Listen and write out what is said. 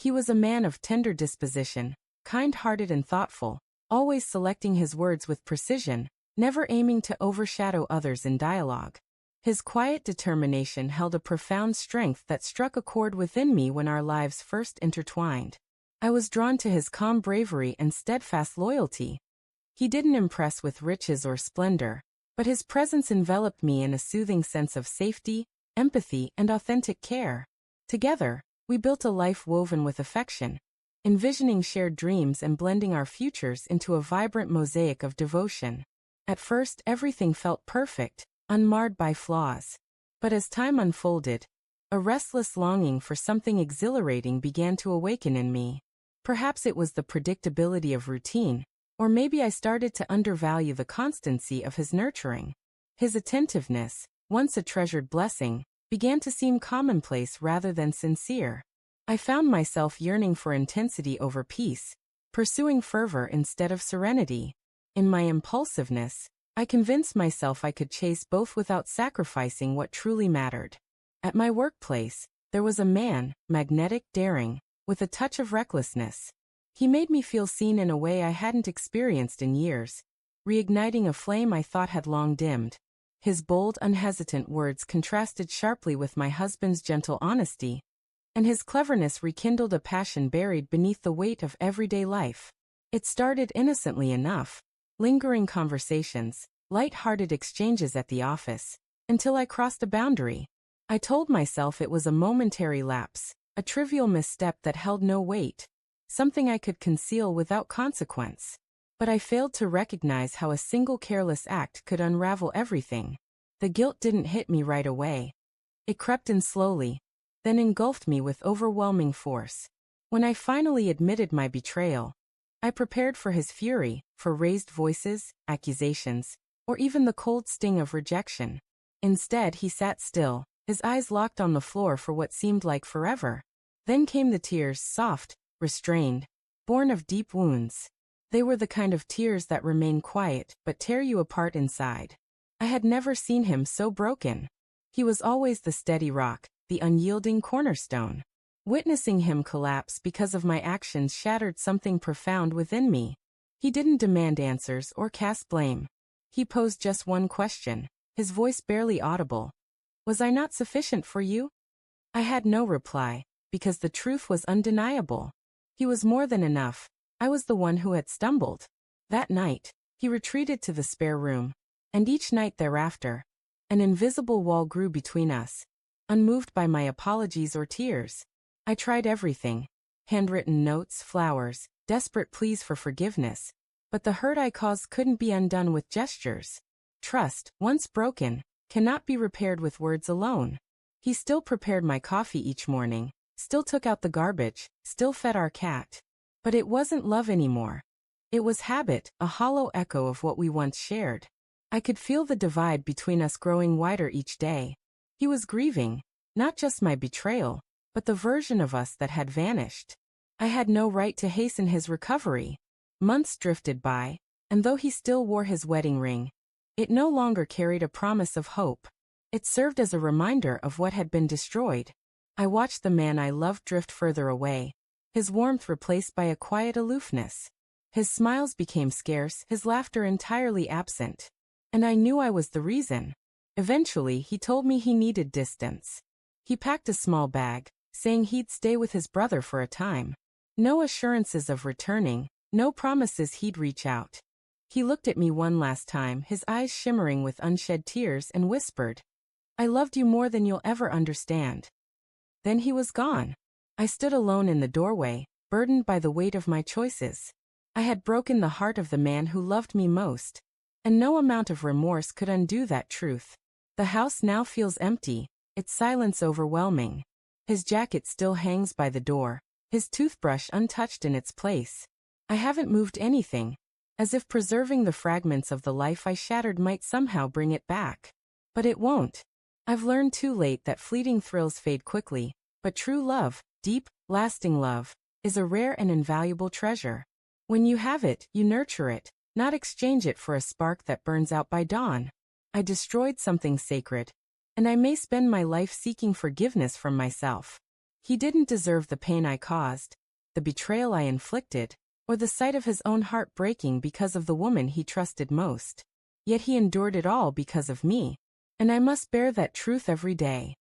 He was a man of tender disposition, kind-hearted and thoughtful, always selecting his words with precision, never aiming to overshadow others in dialogue. His quiet determination held a profound strength that struck a chord within me when our lives first intertwined. I was drawn to his calm bravery and steadfast loyalty. He didn't impress with riches or splendor, but his presence enveloped me in a soothing sense of safety, empathy, and authentic care. Together, we built a life woven with affection, envisioning shared dreams and blending our futures into a vibrant mosaic of devotion. At first, everything felt perfect, unmarred by flaws. But as time unfolded, a restless longing for something exhilarating began to awaken in me. Perhaps it was the predictability of routine, or maybe I started to undervalue the constancy of his nurturing. His attentiveness, once a treasured blessing, began to seem commonplace rather than sincere. I found myself yearning for intensity over peace, pursuing fervor instead of serenity. In my impulsiveness, I convinced myself I could chase both without sacrificing what truly mattered. At my workplace, there was a man, magnetic, daring, with a touch of recklessness. He made me feel seen in a way I hadn't experienced in years, reigniting a flame I thought had long dimmed. His bold, unhesitant words contrasted sharply with my husband's gentle honesty, and his cleverness rekindled a passion buried beneath the weight of everyday life. It started innocently enough, lingering conversations, light-hearted exchanges at the office, until I crossed a boundary. I told myself it was a momentary lapse, a trivial misstep that held no weight, something I could conceal without consequence. But I failed to recognize how a single careless act could unravel everything. The guilt didn't hit me right away. It crept in slowly, then engulfed me with overwhelming force. When I finally admitted my betrayal, I prepared for his fury, for raised voices, accusations, or even the cold sting of rejection. Instead, he sat still, his eyes locked on the floor for what seemed like forever. Then came the tears, soft, restrained, born of deep wounds. They were the kind of tears that remain quiet but tear you apart inside. I had never seen him so broken. He was always the steady rock, the unyielding cornerstone. Witnessing him collapse because of my actions shattered something profound within me. He didn't demand answers or cast blame. He posed just one question, his voice barely audible. Was I not sufficient for you? I had no reply, because the truth was undeniable. He was more than enough. I was the one who had stumbled. That night, he retreated to the spare room, and each night thereafter, an invisible wall grew between us, unmoved by my apologies or tears. I tried everything, handwritten notes, flowers, desperate pleas for forgiveness, but the hurt I caused couldn't be undone with gestures. Trust, once broken, cannot be repaired with words alone. He still prepared my coffee each morning, still took out the garbage, still fed our cat. But it wasn't love anymore. It was habit, a hollow echo of what we once shared. I could feel the divide between us growing wider each day. He was grieving, not just my betrayal, but the version of us that had vanished. I had no right to hasten his recovery. Months drifted by, and though he still wore his wedding ring, it no longer carried a promise of hope. It served as a reminder of what had been destroyed. I watched the man I loved drift further away, his warmth replaced by a quiet aloofness. His smiles became scarce, his laughter entirely absent. And I knew I was the reason. Eventually, he told me he needed distance. He packed a small bag, saying he'd stay with his brother for a time. No assurances of returning, no promises he'd reach out. He looked at me one last time, his eyes shimmering with unshed tears, and whispered, "I loved you more than you'll ever understand." Then he was gone. I stood alone in the doorway, burdened by the weight of my choices. I had broken the heart of the man who loved me most, and no amount of remorse could undo that truth. The house now feels empty, its silence overwhelming. His jacket still hangs by the door, his toothbrush untouched in its place. I haven't moved anything, as if preserving the fragments of the life I shattered might somehow bring it back. But it won't. I've learned too late that fleeting thrills fade quickly, but true love, deep, lasting love, is a rare and invaluable treasure. When you have it, you nurture it, not exchange it for a spark that burns out by dawn. I destroyed something sacred, and I may spend my life seeking forgiveness from myself. He didn't deserve the pain I caused, the betrayal I inflicted, or the sight of his own heart breaking because of the woman he trusted most. Yet he endured it all because of me, and I must bear that truth every day.